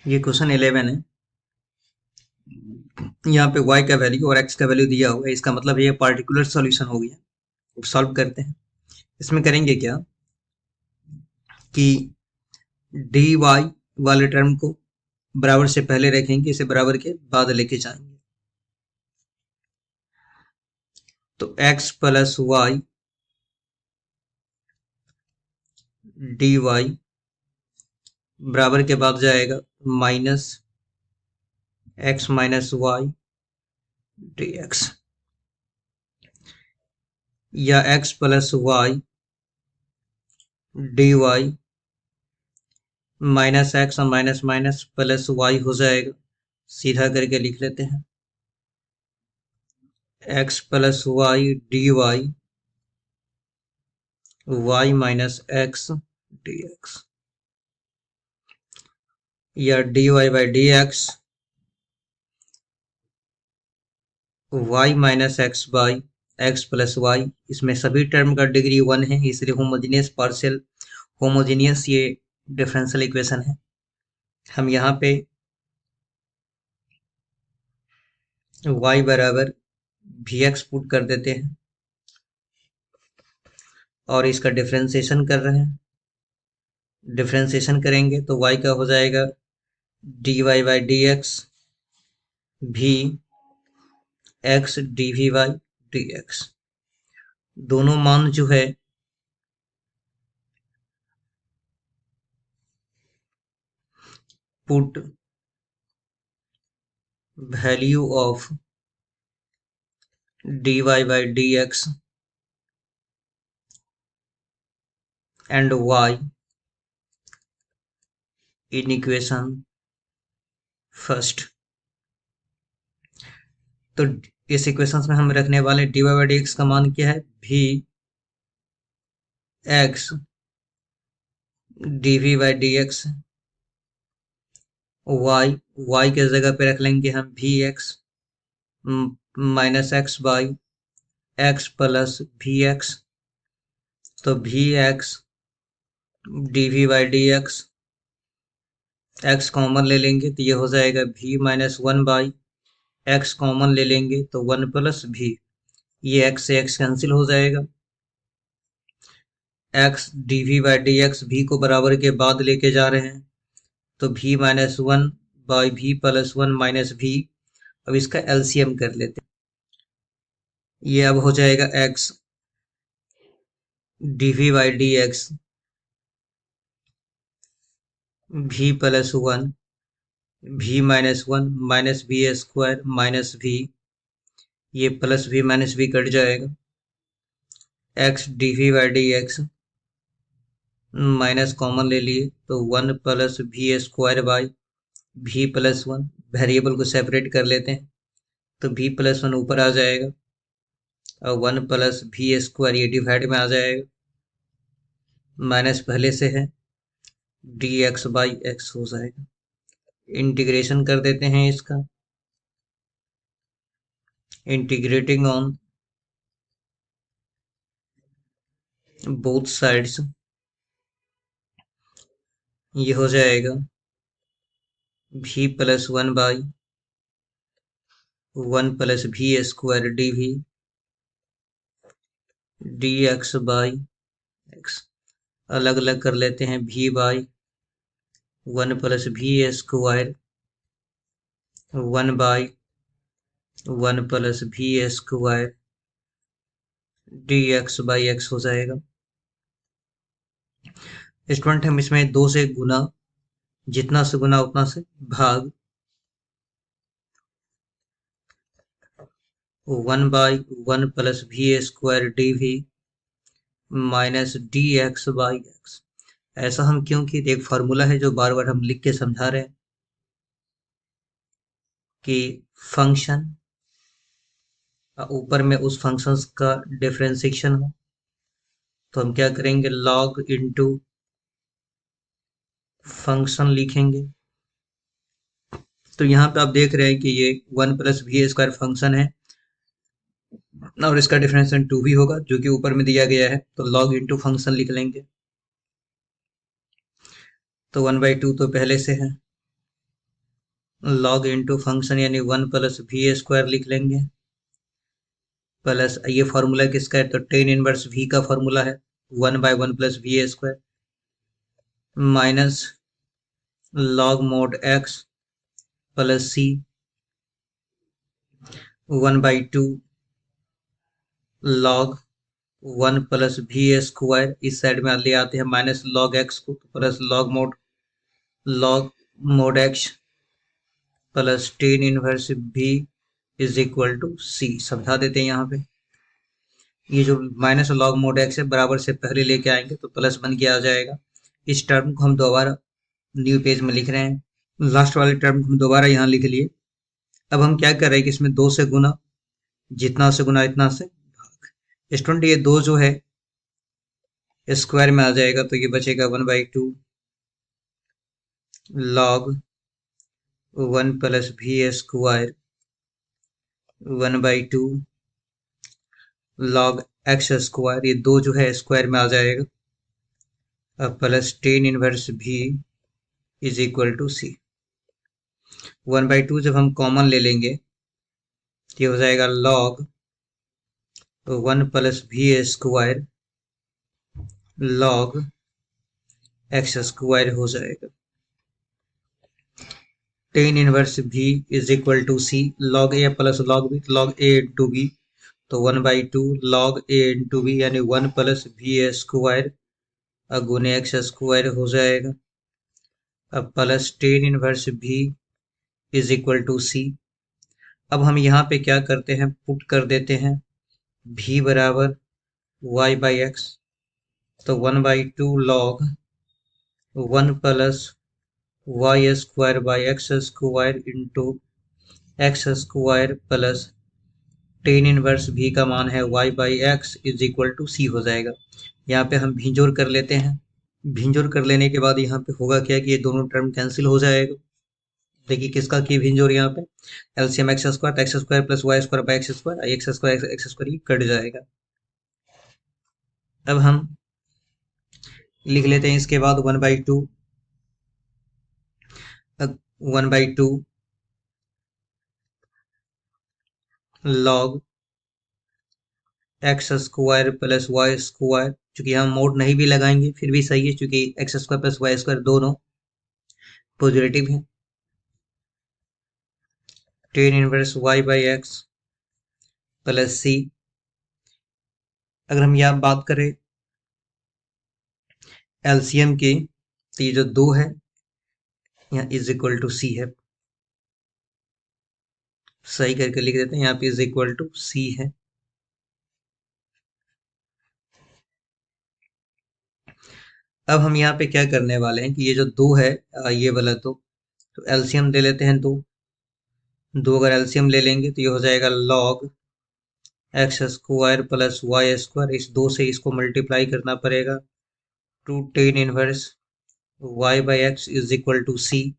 ये क्वेश्चन 11 है। यहाँ पे y का वैल्यू और x का वैल्यू दिया हुआ है, इसका मतलब ये पार्टिकुलर सॉल्यूशन हो गया। अब सॉल्व करते हैं। इसमें करेंगे क्या कि dy वाले टर्म को बराबर से पहले रखेंगे, इसे बराबर के बाद लेके जाएंगे। तो x प्लस वाई dy बराबर के बाद जाएगा minus x minus y dx, या x plus y dy minus x और माइनस माइनस प्लस वाई हो जाएगा। सीधा करके लिख लेते हैं x plus y d y minus x d x, या d y by d x y minus x by x plus y. इसमें सभी टर्म का डिग्री 1 है, इसलिए होमोजीनियस पार्शियल होमोजीनियस ये डिफरेंशियल इक्वेशन है। हम यहाँ पे y बराबर भी एक्स पुट कर देते हैं और इसका डिफरेंशिएशन कर रहे हैं। डिफरेंशिएशन करेंगे तो y का हो जाएगा d y by d x v x d v y d x. दोनों मान जो है put value of d y by d x and y in equation first. तो इस इक्वेशन में हम रखने वाले d y by d x का मान क्या है, v x d v by d x, y के जगह पे रख लेंगे हम v x minus x by x plus भी एक्स। तो v x d v by d x, x common ले लेंगे तो ये हो जाएगा v minus one by x common ले लेंगे तो वन प्लस भी, ये एक्स से एक्स कैंसिल हो जाएगा। X d v by d x v को बराबर के बाद लेके जा रहे हैं तो भी minus one by v plus one minus भी। अब इसका एलसीएम कर लेते हैं। ये अब हो जाएगा x d v by d x v plus one v minus one minus v square minus v, ये plus v minus v cut जाएगा। X d v by d x minus common ले लिए तो one plus v square by v plus one. Variable को separate कर लेते हैं तो भी प्लस वन ऊपर आ जाएगा और वन प्लस भी स्क्वायर ये डिवाइड में आ जाएगा, माइनस पहले से है डी एक्स बाई एक्स हो जाएगा। इंटीग्रेशन कर देते हैं इसका, इंटीग्रेटिंग ऑन बोथ साइड्स, ये हो जाएगा v plus one by one plus v square d v d x by x. अलग अलग कर लेते हैं v by one plus v square one by one plus v square d x by x हो जाएगा। स्टूडेंट हम इसमें दो से गुना, जितना से गुना उतना से भाग, one by one plus v square d v minus d x by x. ऐसा हम क्यों कि एक फार्मूला है जो बार बार हम लिख के समझा रहे हैं कि फंक्शन ऊपर में उस फंक्शंस का डिफरेंशिएशन हो तो हम क्या करेंगे, लॉग इनटू फंक्शन लिखेंगे। तो यहाँ पे आप देख रहे हैं कि ये one plus v square function है और इसका डिफरेंशिएशन टू भी होगा जो कि ऊपर में दिया गया है, तो लॉग इनटू फंक्शन लिख लेंगे। तो वन बाई टू तो पहले से है लॉग इंटू फंक्शन यानी 1 + v² लिख लेंगे, प्लस ये फॉर्मूला किसका है, तो टेन इनवर्स v का फॉर्मूला है, 1/1 + v² minus log mod x plus c 1/2 log 1 + v²। इस साइड में ले आते हैं माइनस लॉग x को, plus log mod x plus tan inverse v is equal to c। समझा देते हैं यहाँ पे, ये जो माइनस लॉग मोड x है बराबर से पहले लेके आएंगे तो प्लस बन के आ जाएगा। इस टर्म को हम दोबारा न्यू पेज में लिख रहे हैं, लास्ट वाले टर्म को हम दोबारा यहाँ लिख लिए। अब हम क्या कर रहे हैं कि इसमें 2 से गुना, जितना से गुना इतना से भाग। स्टूडेंट ये 2 जो है स्क्वायर में आ जाएगा तो ये बचेगा 1/2 लॉग 1 + v² 1/2 लॉग x², ये 2 जो है स्क्वायर में आ जाएगा, अब plus tan inverse v is equal to c। 1/2 जब हम कॉमन ले लेंगे तो ये हो जाएगा लॉग 1 + v² लॉग x² हो जाएगा। Tan inverse v is equal to c, log a plus log b, log a into b, तो 1/2 लॉग a इंटू b यानी 1 + v² गुने x² हो जाएगा। अब plus tan inverse v is equal to c। अब हम यहाँ पे क्या करते हैं, पुट कर देते हैं v बराबर y/x, तो 1/2 log 1 + y² into x² plus tan inverse v का मान है y/x is equal to c हो जाएगा। यहाँ पे हम भिंजोर कर लेते हैं, भिंजोर कर लेने के बाद यहाँ पे होगा क्या कि ये दोनों टर्म कैंसिल हो जाएगा। देखिए किसका की भिंजोर, यहाँ पे LCM x² plus y² cut जाएगा। अब हम लिख लेते हैं इसके बाद 1/2 लॉग x² प्लस y², चूंकि हम मोड नहीं भी लगाएंगे फिर भी सही है क्योंकि x² प्लस y² दोनों पॉजिटिव है, ten inverse y/x plus c। अगर हम यहाँ बात करें एलसीएम की तो ये जो 2 है यहाँ इज इक्वल टू c है, सही करके लिख देते हैं, यहाँ पे इज इक्वल टू c है। अब हम यहाँ पे क्या करने वाले हैं कि ये जो 2 है ये वाला तो एलसीएम ले लेते हैं, 2 अगर एलसीएम ले लेंगे तो ये हो जाएगा लॉग x² प्लस y², इस 2 से इसको मल्टीप्लाई करना पड़ेगा, two tan inverse y/x is equal to c,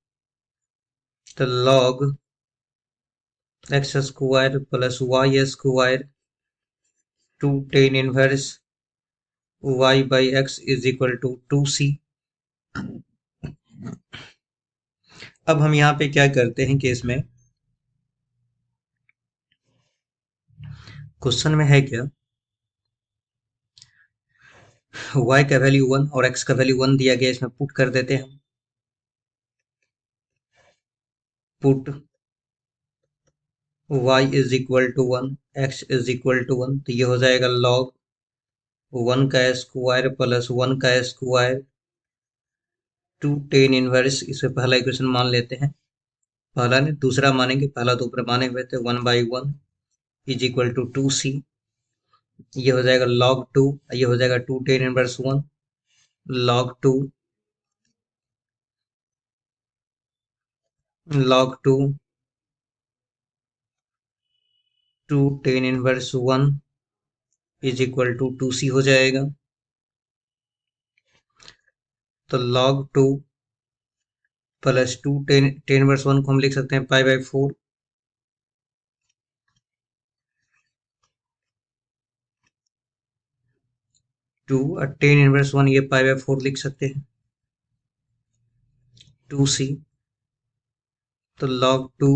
तो log x² plus y² two tan inverse y/x is equal to 2c। अब हम यहाँ पे क्या करते हैं कि इसमें क्वेश्चन में है क्या, y का वैल्यू 1 और x का वैल्यू 1 दिया गया, इसमें पुट कर देते हैं हम, put y is equal to 1 x is equal to 1, तो ये हो जाएगा लॉग 1 का स्क्वायर प्लस 1 का स्क्वायर टू टेन इनवर्स, इसे पहला इक्वेशन मान लेते हैं, पहला नहीं दूसरा मानेंगे, पहला तो ऊपर माने हुए थे, 1/1 इज इक्वल टू 2c। ये हो जाएगा log 2, ये हो जाएगा 2 tan inverse 1 log 2 log 2 2 tan inverse 1 is equal to 2c हो जाएगा। तो log 2 प्लस 2 टेन इनवर्स 1 को हम लिख सकते हैं π/4, टू टेन इनवर्स 1 ये π/4 लिख सकते हैं, 2c तो log 2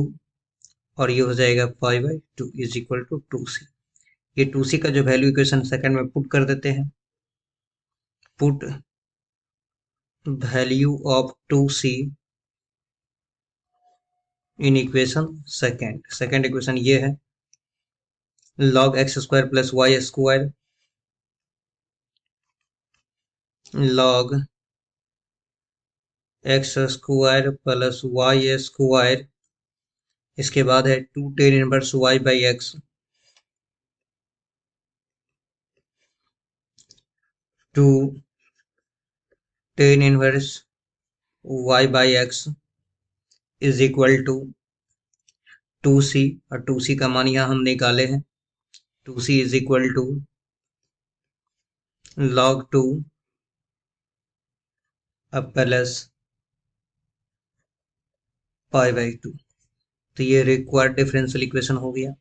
और ये हो जाएगा 5/2 इज इक्वल टू 2c। ये 2c का जो वैल्यू इक्वेशन सेकंड में पुट कर देते हैं। Put value of 2c in equation second equation ये है log x square plus y square log x square plus y square, इसके बाद है 2 tan inverse y by x, 2 tan inverse y by x is equal to 2c, और 2c का मान यहाँ हम निकाले हैं। 2c is equal to log 2 अब प्लस π/2। तो ये रिक्वायर्ड डिफरेंशियल इक्वेशन हो गया।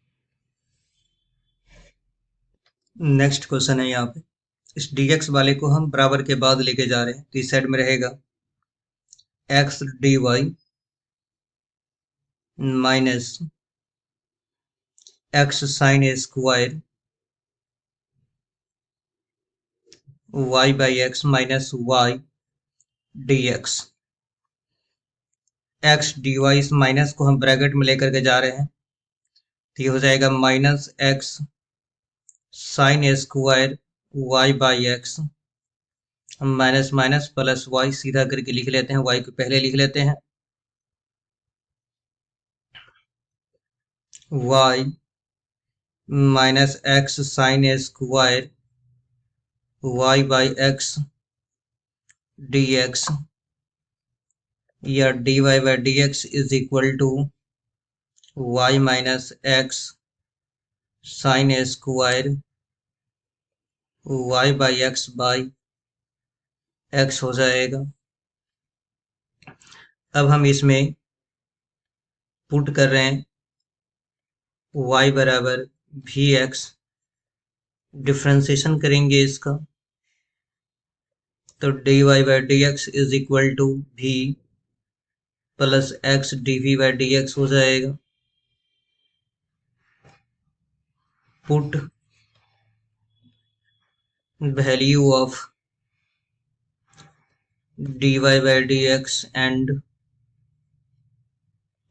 नेक्स्ट क्वेश्चन है यहाँ पे, इस dx वाले को हम बराबर के बाद लेके जा रहे हैं, तो इस साइड में रहेगा x dy minus x sine a square y by x minus y dx। x dy इस माइनस को हम ब्रैकेट में लेकर के जा रहे हैं, तो ये हो जाएगा minus x sine a square y by x, हम माइनस माइनस प्लस y सीधा करके लिख लेते हैं, y को पहले लिख लेते हैं, y minus x sine a square y by x dx या dy by dx is equal to y minus x sine a square y by x by x हो जाएगा। अब हम इसमें पुट कर रहे हैं y बराबर vx, डिफ्रेंसिएशन करेंगे इसका, तो dy by dx is equal to v plus x dv by dx हो जाएगा। Put value of dy by dx and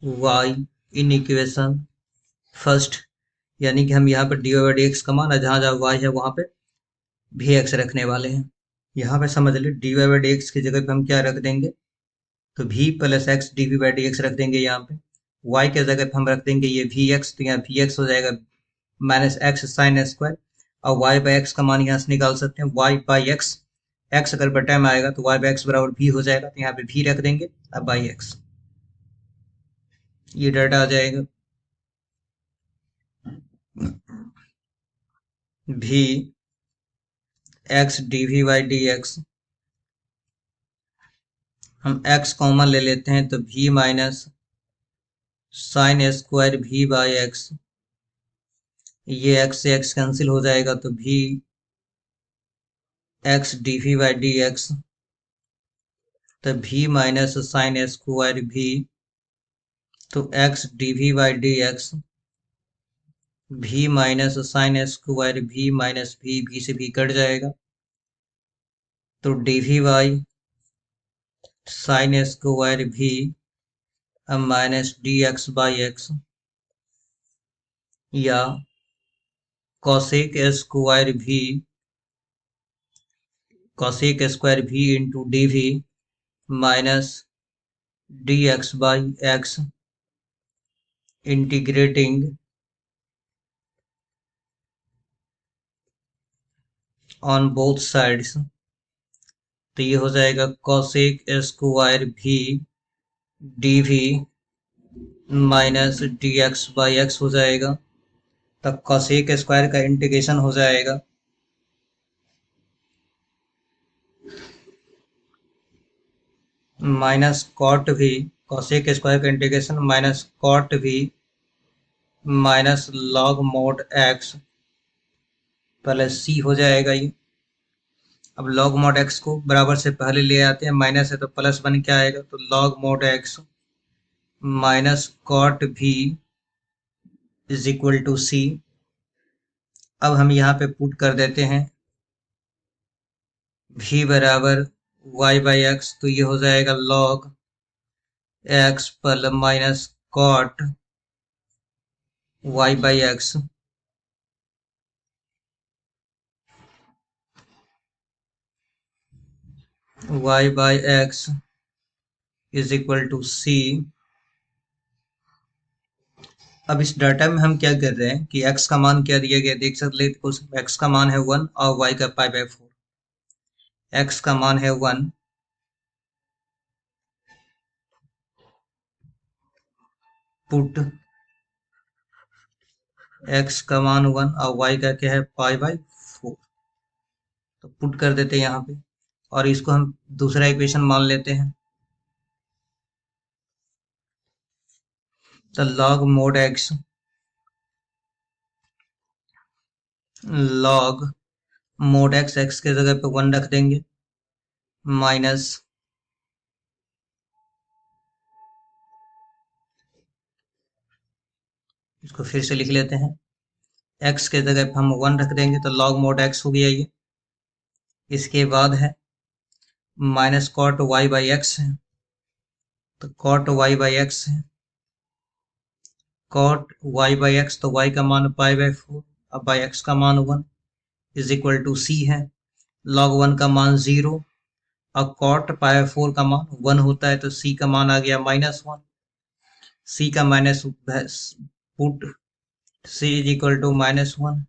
y in equation first, यानी कि हम यहाँ पर dy बाई dx का मान जहाँ जहाँ y है वहाँ पे vx रखने वाले हैं। यहाँ पे समझ ले dy बाई dx की जगह पे हम क्या रख देंगे, तो v plus x dv by dx रख देंगे। यहाँ पे y के जगह पे हम रख देंगे ये vx, तो यहाँ vx हो जाएगा माइनस एक्स साइन स्क्वायर, और y बाई एक्स का मान यहाँ से निकाल सकते हैं y बाई एक्स, x अगर बटा में आएगा तो y बाई एक्स बराबर v हो जाएगा, तो यहाँ पे v रख देंगे, अब बाई एक्स ये डाटा आ जाएगा। v x dv by dx, हम x कॉमन ले लेते हैं, तो v minus sine square v by x, ये x से x कैंसिल हो जाएगा, तो v x dv by dx, तो v minus sine square v, तो x dv by dx, v minus sine square v minus v से v cut जाएगा, तो dv by sine square v अब माइनस dx बाई एक्स, या cosec square v into dv minus dx by x integrating on both sides, तो ये हो जाएगा cosec square v dv minus dx by x हो जाएगा, तब कॉसेक स्क्वायर का इंटीग्रेशन हो जाएगा minus cot v, cosec square का integration minus cot v minus log mod x plus c हो जाएगा ये। अब लॉग मोड x को बराबर से पहले ले आते हैं, माइनस है तो प्लस बन के आएगा, तो log mod x minus cot भी इज इक्वल टू सी। अब हम यहाँ पे पुट कर देते हैं v बराबर y बाई एक्स, तो ये हो जाएगा log x plus minus cot y by x. y by x is equal to c. अब इस डाटा में हम क्या कर रहे हैं कि x का मान क्या दिया गया, देख सकते हैं x का मान है 1 और y का पाई बाई 4। x का मान है 1, पुट x का मान 1 और y का क्या है पाई बाई 4। तो पुट कर देते हैं यहाँ पे और इसको हम दूसरा इक्वेशन मान लेते हैं। तो log mod x, log mod x, x के जगह पे 1 रख देंगे, माइनस इसको फिर से लिख लेते हैं, x के जगह पे हम 1 रख देंगे तो log mod x हो गया ये। इसके बाद है minus cot y by x है, तो कॉट y बाई एक्स है, कॉट y बाई एक्स, तो y का मान पाई बाई 4 अब बाई एक्स का मान 1 इज इक्वल टू सी है। log 1 का मान 0 और कॉट पाई बाई 4 का मान 1 होता है, तो c का मान आ गया -1। c का minus put c is equal to -1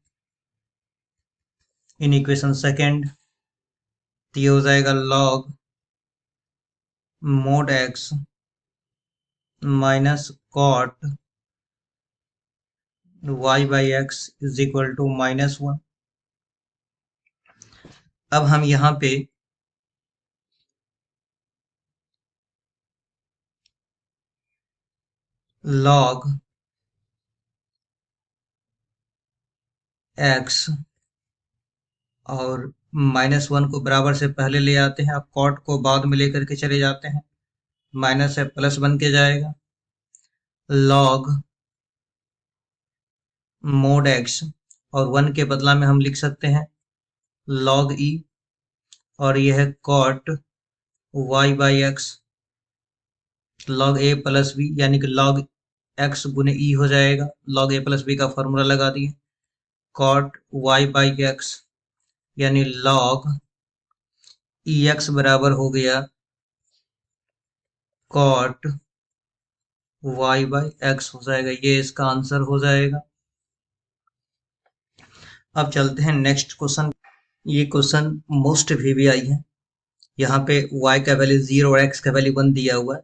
in equation second. तो ये हो जाएगा log mod x minus cot y by x is equal to -1। अब हम यहाँ पे log x और -1 को बराबर से पहले ले आते हैं, अब कॉट को बाद में लेकर के चले जाते हैं, माइनस है प्लस बन के जाएगा। log mod x और 1 के बदला में हम लिख सकते हैं log e, और यह है cot y by x, log a plus b, यानी कि log x गुने e हो जाएगा। log a प्लस b का फॉर्मूला लगा दिए, cot y बाई एक्स यानी log ex बराबर हो गया cot y बाई एक्स हो जाएगा। ये इसका आंसर हो जाएगा। अब चलते हैं नेक्स्ट क्वेश्चन। ये क्वेश्चन मोस्ट वीवीआई है। यहाँ पे y का वैल्यू 0 और x का वैल्यू 1 दिया हुआ है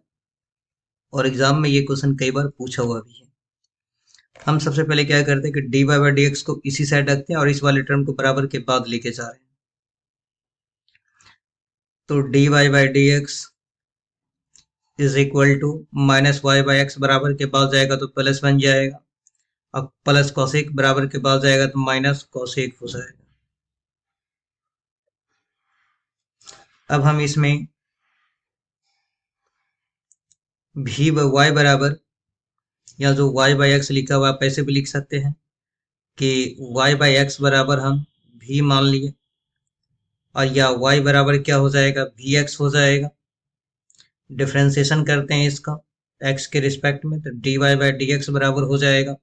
और एग्जाम में ये क्वेश्चन कई बार पूछा हुआ भी है। हम सबसे पहले क्या करते हैं कि dy बाई डी एक्स को इसी साइड रखते हैं और इस वाले टर्म को बराबर के बाद लेके जा रहे हैं। तो dy by d x is equal to minus y by x, बराबर के बाद जाएगा तो प्लस बन जाएगा। अब प्लस कॉसेक बराबर के बाद जाएगा तो माइनस कॉसेक हो जाएगा। अब हम इसमें भी वाई बराबर, या जो y बाई एक्स लिखा हुआ आप ऐसे भी लिख सकते हैं कि y बाई एक्स बराबर हम भी मान लिए, और या y बराबर क्या हो जाएगा भी एक्स हो जाएगा। डिफ्रेंसिएशन करते हैं इसका x के रिस्पेक्ट में, तो dy बाई डी एक्स बराबर हो जाएगा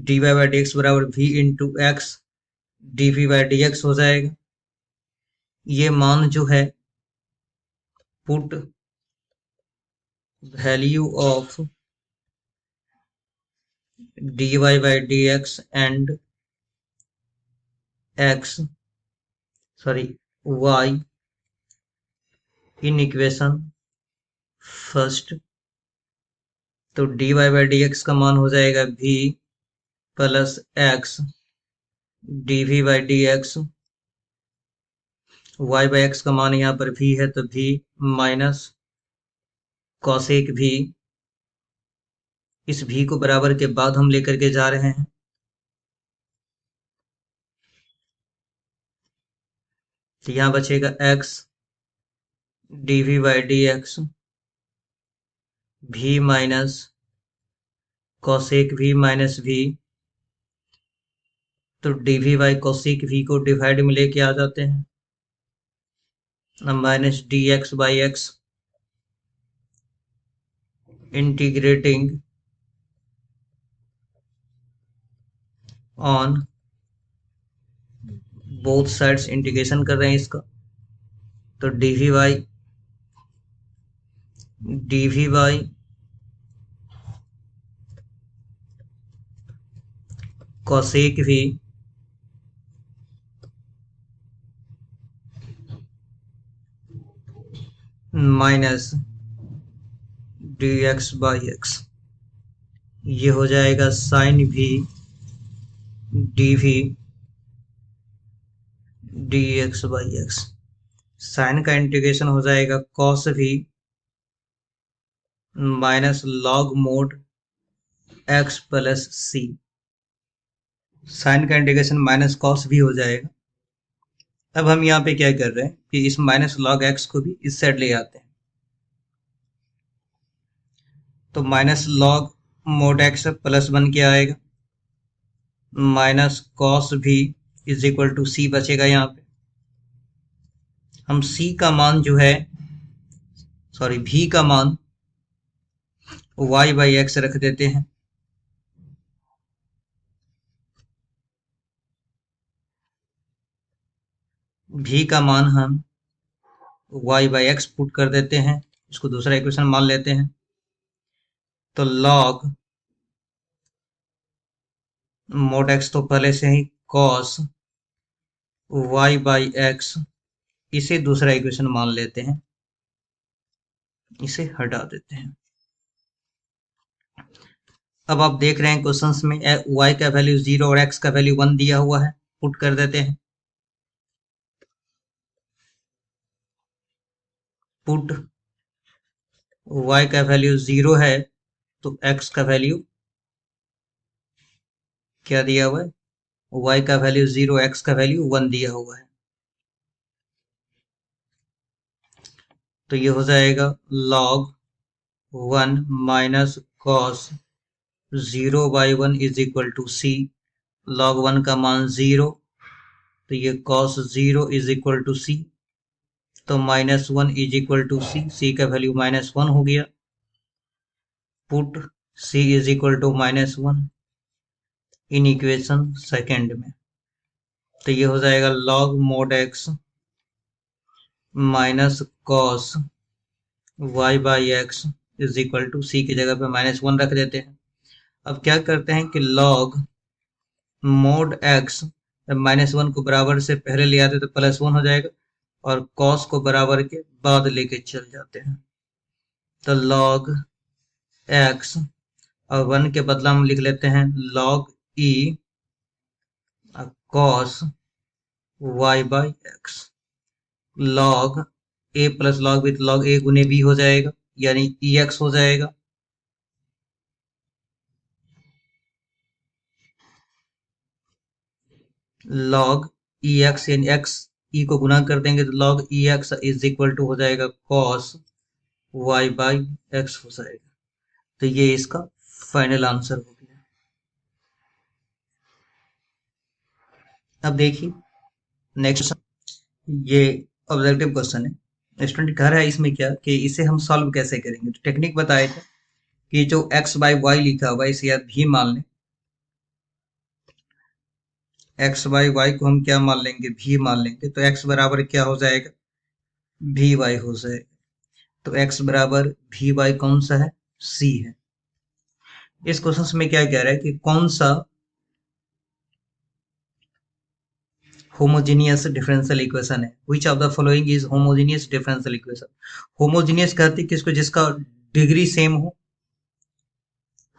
dy बाई डी एक्स बराबर v into x dv by d x हो जाएगा। ये मान जो है put value of dy by d x and x sorry y in equation first. तो dy बाई डी एक्स का मान हो जाएगा v plus x dv by d x, y by x का मान यहाँ पर v है तो v माइनस कॉसेक v। इस v को बराबर के बाद हम लेकर के जा रहे हैं, तो यहाँ बचेगा x dv by d x v minus cosec v minus v, तो dv बाई कॉसेक v को डिवाइड में लेके आ जाते हैं, minus dx by x, integrating on both sides, integration कर रहे हैं इसका, तो dv by cosec v minus dx by x, ये हो जाएगा sine v dv dx by x, sine का इंटीग्रेशन हो जाएगा cos v minus log mod x plus c, sign का इंटीग्रेशन माइनस कॉस भी हो जाएगा। अब हम यहाँ पे क्या कर रहे हैं कि इस माइनस लॉग x को भी इस साइड ले आते हैं, तो minus log mod x plus 1 क्या आएगा, माइनस कॉस भी इज इक्वल टू सी बचेगा। यहाँ पे हम c का मान जो है, सॉरी v का मान y बाई एक्स रख देते हैं, v का मान हम y बाई एक्स पुट कर देते हैं, इसको दूसरा इक्वेशन मान लेते हैं, तो log मोड x तो पहले से ही cos y बाई एक्स, इसे दूसरा इक्वेशन मान लेते हैं, इसे हटा देते हैं। अब आप देख रहे हैं क्वेश्चंस में y का वैल्यू 0 और x का वैल्यू 1 दिया हुआ है, पुट कर देते हैं, पुट y का वैल्यू 0 है तो x का वैल्यू क्या दिया हुआ है, y का वैल्यू 0, x का वैल्यू 1 दिया हुआ है, तो ये हो जाएगा log 1 minus cos 0 by 1 is equal to C, log 1 का मान 0, तो ये cos 0 इज इक्वल टू सी, तो माइनस 1 इज इक्वल टू सी, सी का वैल्यू माइनस 1 हो गया, put c is equal to minus 1 in equation second में, तो ये हो जाएगा log mode x minus cos y by x is equal to सी की जगह पे माइनस 1 रख देते हैं। अब क्या करते हैं कि log मोड x, माइनस 1 को बराबर से पहले ले आते तो प्लस 1 हो जाएगा, और cos को बराबर के बाद लेके चल जाते हैं, तो log x और 1 के बदला हम लिख लेते हैं log e cos y by x, log a plus log with log a गुने b हो जाएगा, यानी ex हो जाएगा, log ex यानी x e को गुना कर देंगे तो log ex is equal to हो जाएगा cos y बाई एक्स हो जाएगा, तो ये इसका फाइनल आंसर हो गया। अब देखिए नेक्स्ट, ये ऑब्जेक्टिव क्वेश्चन है, स्टूडेंट कह रहा है इसमें क्या कि इसे हम सॉल्व कैसे करेंगे, तो टेक्निक बताए थे कि जो x बाई वाई लिखा हुआ है इसे आप भी मान लें, x बाई वाई को हम क्या मान लेंगे, भी मान लेंगे, तो x बराबर क्या हो जाएगा, भी वाई हो जाएगा, तो x बराबर भी वाई कौन सा है, c है। इस क्वेश्चन में क्या कह रहा है कि कौन सा होमोजेनियस डिफरेंशियल इक्वेशन है, which of the following is homogeneous differential equation. Homogeneous कहते हैं किसको, जिसका डिग्री सेम हो,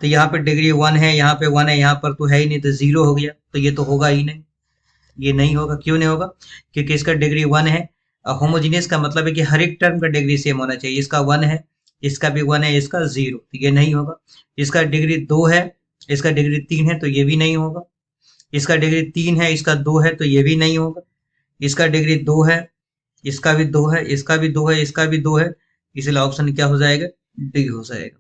तो यहाँ पे डिग्री 1 है, यहाँ पे 1 है, यहाँ पर तो है ही नहीं, तो 0 हो गया, तो ये तो होगा ही नहीं, ये नहीं होगा। क्यों नहीं होगा, क्योंकि इसका डिग्री 1 है। होमोजेनियस का मतलब है कि हर एक टर्म का डिग्री सेम होना चाहिए, इसका 1 है, इसका भी 1 है, इसका 0, तो ये नहीं होगा। इसका डिग्री 2 है, इसका डिग्री 3 है, तो ये भी नहीं होगा। इसका डिग्री 3 है, इसका 2 है, तो ये भी नहीं होगा। इसका डिग्री 2 है, इसका भी 2 है, इसका भी 2 है, इसका भी 2 है, इसलिए ऑप्शन क्या हो जाएगा, डी हो जाएगा।